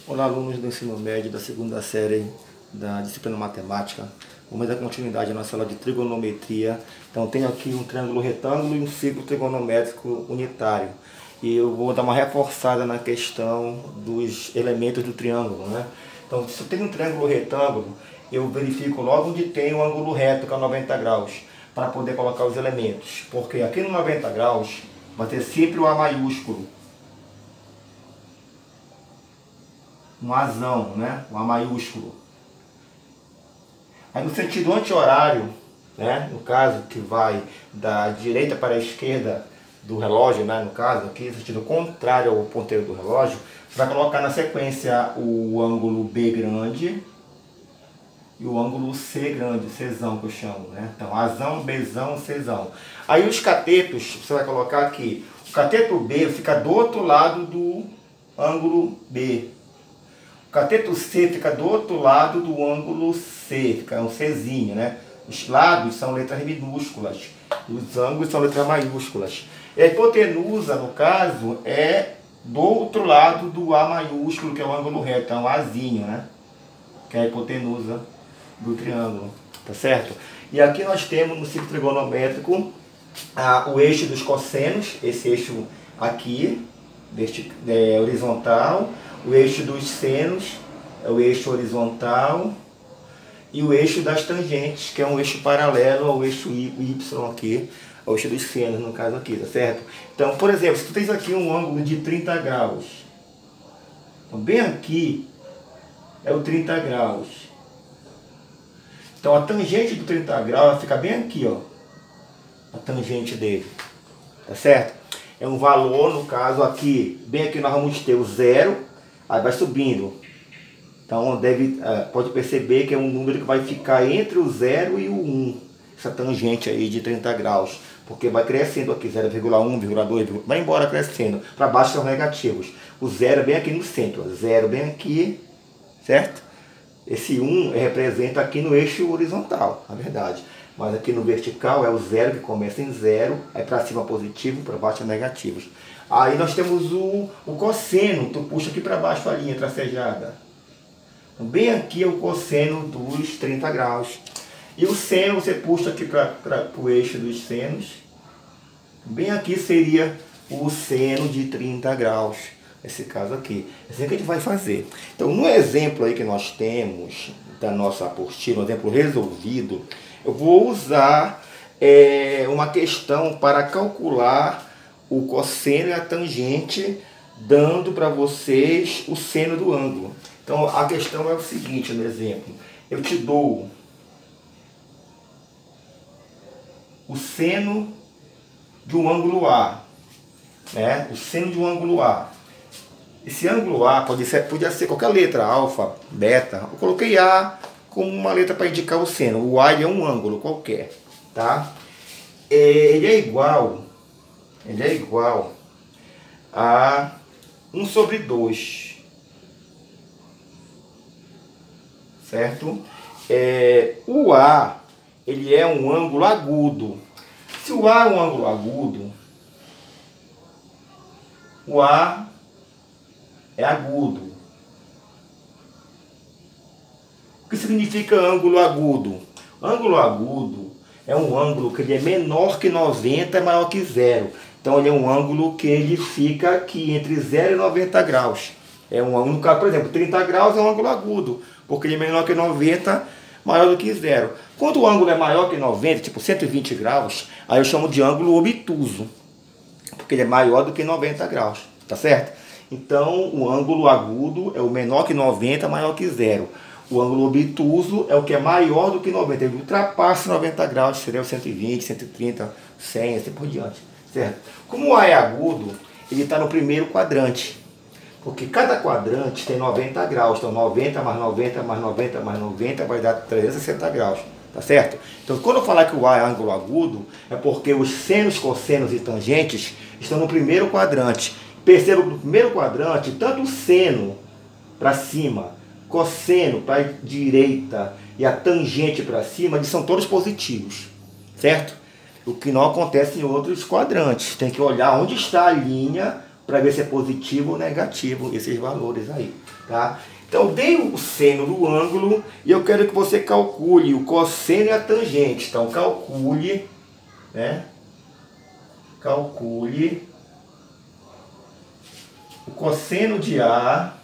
Olá, alunos do ensino médio da segunda série da disciplina matemática. Vamos dar continuidade à nossa aula de trigonometria. Então, tenho aqui um triângulo retângulo e um círculo trigonométrico unitário. E eu vou dar uma reforçada na questão dos elementos do triângulo, né? Então, se eu tenho um triângulo retângulo, eu verifico logo onde tem o ângulo reto, que é 90 graus, para poder colocar os elementos. Porque aqui no 90 graus vai ter sempre o A maiúsculo. Um Azão, né? Um A maiúsculo. Aí no sentido anti-horário, né? No caso que vai da direita para a esquerda do relógio, né? No caso aqui, no sentido contrário ao ponteiro do relógio, você vai colocar na sequência o ângulo B grande e o ângulo C grande, Czão que eu chamo, né? Então Azão, Bzão, Czão. Aí os catetos, você vai colocar aqui, o cateto B fica do outro lado do ângulo B. O cateto C fica do outro lado do ângulo C, fica um Czinho, né? Os lados são letras minúsculas, os ângulos são letras maiúsculas. E a hipotenusa, no caso, é do outro lado do A maiúsculo, que é o ângulo reto, é um Azinho, né? Que é a hipotenusa do triângulo, tá certo? E aqui nós temos no círculo trigonométrico o eixo dos cossenos, esse eixo aqui, horizontal. O eixo dos senos é o eixo horizontal e o eixo das tangentes, que é um eixo paralelo ao eixo Y aqui, ao eixo dos senos, no caso aqui, tá certo? Então, por exemplo, se tu tens aqui um ângulo de 30 graus, então bem aqui é o 30 graus. Então a tangente do 30 graus fica bem aqui, ó, a tangente dele, tá certo? É um valor, no caso aqui, bem aqui nós vamos ter o zero. Aí vai subindo. Então pode perceber que é um número que vai ficar entre o 0 e o 1. Essa tangente aí de 30 graus. Porque vai crescendo aqui, 0,1, 0,2, vai embora crescendo. Para baixo são negativos. O 0 é bem aqui no centro. 0 bem aqui, certo? Esse 1 representa aqui no eixo horizontal, na verdade. Mas aqui no vertical é o 0 que começa em 0. Aí para cima positivo, para baixo é negativos. Aí nós temos o cosseno, tu puxa aqui para baixo a linha tracejada. Bem aqui é o cosseno dos 30 graus. E o seno você puxa aqui para o eixo dos senos. Bem aqui seria o seno de 30 graus. Esse caso aqui. É assim que a gente vai fazer. Então no exemplo aí que nós temos, da nossa apostila, um exemplo resolvido, eu vou usar uma questão para calcular o cosseno e a tangente, dando para vocês o seno do ângulo. Então a questão é o seguinte, no exemplo. Eu te dou o seno de um ângulo A, né? O seno de um ângulo A. Esse ângulo A podia ser qualquer letra, alfa, beta. Eu coloquei A como uma letra para indicar o seno. O A é um ângulo qualquer, tá? Ele é igual a 1 sobre 2, certo? O A, ele é um ângulo agudo. Se o A é um ângulo agudo, o A é agudo. O que significa ângulo agudo? Ângulo agudo é um ângulo que ele é menor que 90 e maior que 0. Então ele é um ângulo que ele fica aqui entre 0 e 90 graus. É um ângulo, por exemplo, 30 graus é um ângulo agudo, porque ele é menor que 90, maior do que 0. Quando o ângulo é maior que 90, tipo 120 graus, aí eu chamo de ângulo obtuso, porque ele é maior do que 90 graus, tá certo? Então o ângulo agudo é o menor que 90, maior que 0. O ângulo obtuso é o que é maior do que 90, ele ultrapassa 90 graus, seria o 120, 130, 100, assim por diante, certo? Como o A é agudo, ele está no primeiro quadrante, porque cada quadrante tem 90 graus, então 90 mais 90 mais 90 mais 90 vai dar 360 graus, tá certo? Então quando eu falar que o A é ângulo agudo, é porque os senos, cossenos e tangentes estão no primeiro quadrante. Perceba que no primeiro quadrante, tanto o seno para cima, cosseno para a direita e a tangente para cima, eles são todos positivos, certo? O que não acontece em outros quadrantes. Tem que olhar onde está a linha para ver se é positivo ou negativo esses valores aí, tá? Então eu dei o seno do ângulo e eu quero que você calcule o cosseno e a tangente. Então calcule, né? Calcule o cosseno de A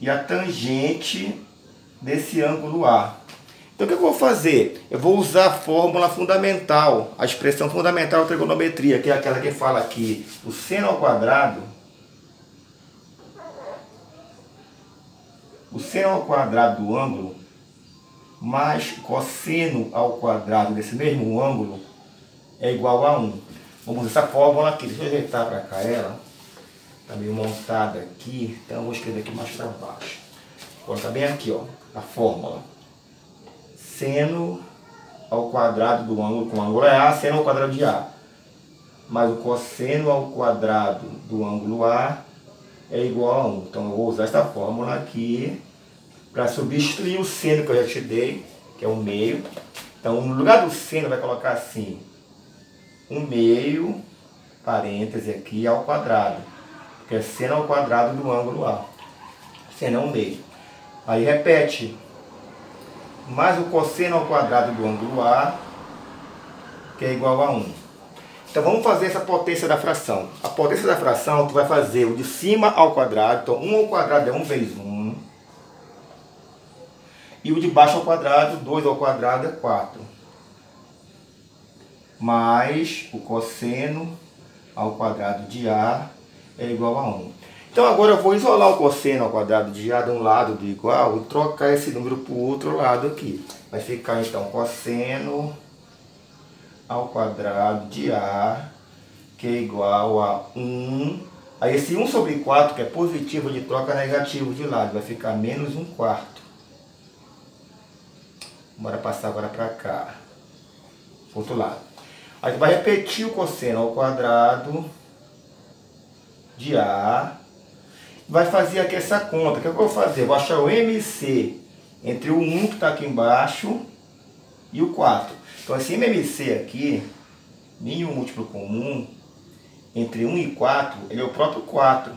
e a tangente desse ângulo A. Então o que eu vou fazer? Eu vou usar a fórmula fundamental, a expressão fundamental da trigonometria, que é aquela que fala aqui, o seno ao quadrado, do ângulo, mais o cosseno ao quadrado desse mesmo ângulo, é igual a 1. Vamos usar essa fórmula aqui, deixa eu ajeitar para cá ela, está meio montada aqui, então eu vou escrever aqui mais para baixo. Vou colocar bem aqui, ó, a fórmula. Seno ao quadrado do ângulo, com o ângulo é A, seno ao quadrado de A. Mais o cosseno ao quadrado do ângulo A é igual a 1. Então eu vou usar essa fórmula aqui para substituir o seno que eu já te dei, que é 1/2. Então no lugar do seno vai colocar assim, 1/2, parêntese aqui, ao quadrado. Porque é seno ao quadrado do ângulo A. Seno é 1/2. Aí repete. Mais o cosseno ao quadrado do ângulo A, que é igual a 1. Então vamos fazer essa potência da fração. A potência da fração, tu vai fazer o de cima ao quadrado. Então 1 ao quadrado é 1 vezes 1. E o de baixo ao quadrado, 2 ao quadrado é 4. Mais o cosseno ao quadrado de A é igual a 1. Então agora eu vou isolar o cosseno ao quadrado de A de um lado do igual e trocar esse número para o outro lado aqui. Vai ficar então cosseno ao quadrado de A, que é igual a 1. Aí esse 1 sobre 4, que é positivo, de troca negativo de lado, vai ficar menos 1/4. Bora passar agora para cá, outro lado. Aí vai repetir o cosseno ao quadrado de A. Vai fazer aqui essa conta. O que eu vou fazer? Eu vou achar o MC entre o 1 que está aqui embaixo e o 4. Então esse MC aqui, nenhum múltiplo comum, entre 1 e 4, ele é o próprio 4.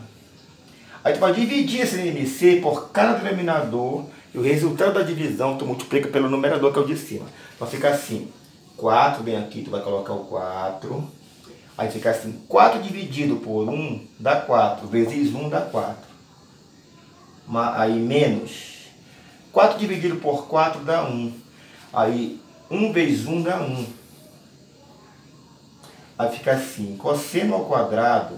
Aí tu vai dividir esse MC por cada denominador e o resultado da divisão tu multiplica pelo numerador, que é o de cima. Então fica assim, 4, bem aqui tu vai colocar o 4. Aí fica assim, 4 dividido por 1 dá 4, vezes 1 dá 4. Aí menos 4 dividido por 4 dá 1. Aí 1 vezes 1 dá 1. Aí fica assim, cosseno ao quadrado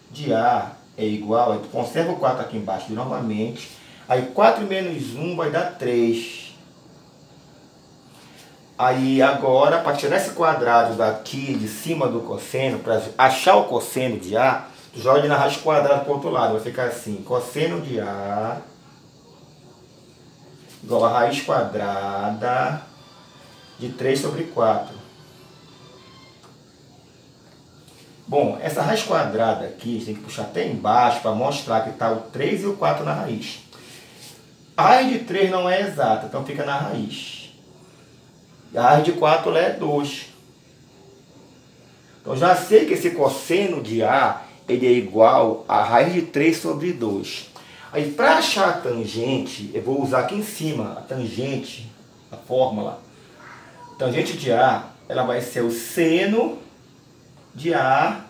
de A é igual, aí tu conserva o 4 aqui embaixo novamente. Aí 4 menos 1 vai dar 3. Aí agora, para tirar esse quadrado daqui de cima do cosseno, para achar o cosseno de A, tu joga ele na raiz quadrada para o outro lado. Vai ficar assim, cosseno de A igual a raiz quadrada de 3 sobre 4. Bom, essa raiz quadrada aqui, a gente tem que puxar até embaixo para mostrar que está o 3 e o 4 na raiz. A raiz de 3 não é exata, então fica na raiz. A raiz de 4 é 2. Então já sei que esse cosseno de A ele é igual a raiz de 3 sobre 2. Aí para achar a tangente, eu vou usar aqui em cima a tangente, a fórmula. Tangente de A, ela vai ser o seno de A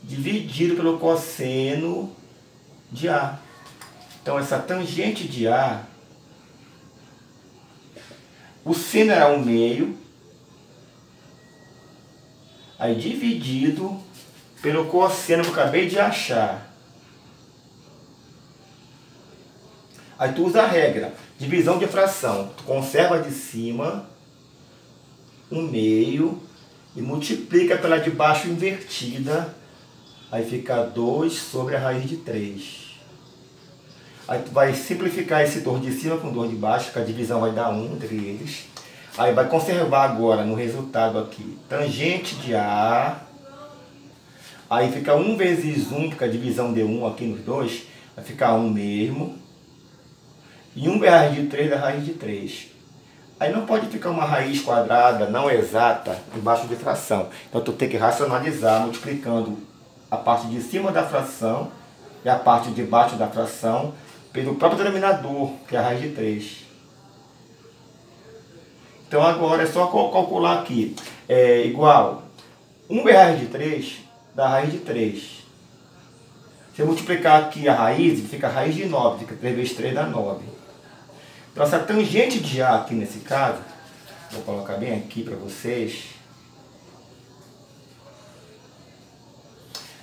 dividido pelo cosseno de A. Então essa tangente de A, o seno era 1/2, aí dividido pelo cosseno que eu acabei de achar. Aí tu usa a regra, divisão de fração. Tu conserva de cima 1/2 e multiplica pela de baixo invertida. Aí fica 2 sobre a raiz de 3. Aí tu vai simplificar esse 2 de cima com 2 de baixo, que a divisão vai dar 1 entre eles. Aí vai conservar agora no resultado aqui, tangente de A. Aí fica 1 vezes 1, porque a divisão deu 1 aqui nos dois. Vai ficar 1 mesmo. E 1 vezes a raiz de 3 da raiz de 3. Aí não pode ficar uma raiz quadrada não exata embaixo de fração. Então tu tem que racionalizar multiplicando a parte de cima da fração e a parte de baixo da fração pelo próprio denominador, que é a raiz de 3. Então agora é só calcular aqui. É igual 1 vezes a raiz de 3 dá a raiz de 3. Se eu multiplicar aqui a raiz, fica a raiz de 9. Fica 3 vezes 3 dá 9. Então essa tangente de A aqui nesse caso, vou colocar bem aqui para vocês.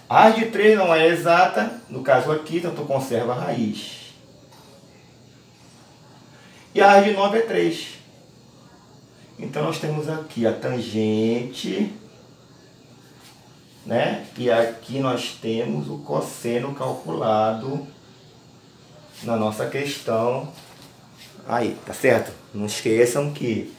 A raiz de 3 não é exata, no caso aqui, então tu conserva a raiz. E a raiz de 9 é 3. Então nós temos aqui a tangente, né? E aqui nós temos o cosseno calculado na nossa questão. Aí, tá certo? Não esqueçam que,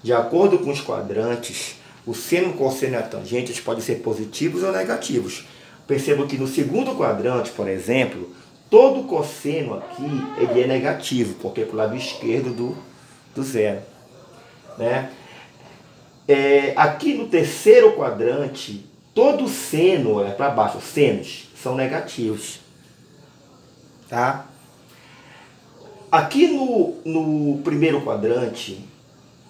de acordo com os quadrantes, o seno, o cosseno e a tangente podem ser positivos ou negativos. Percebo que no segundo quadrante, por exemplo, todo cosseno aqui ele é negativo, porque é para o lado esquerdo do zero. Né? Aqui no terceiro quadrante, todo seno é para baixo, os senos são negativos. Tá? Aqui no primeiro quadrante,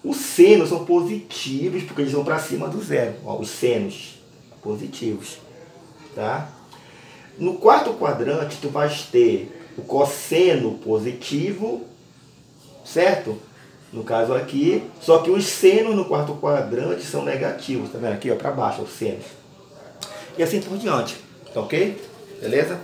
os senos são positivos, porque eles vão para cima do zero. Ó, os senos positivos. Tá? No quarto quadrante, tu vais ter o cosseno positivo, certo? No caso aqui, só que os senos no quarto quadrante são negativos, tá vendo aqui, ó, para baixo, os senos. E assim por diante, tá ok? Beleza?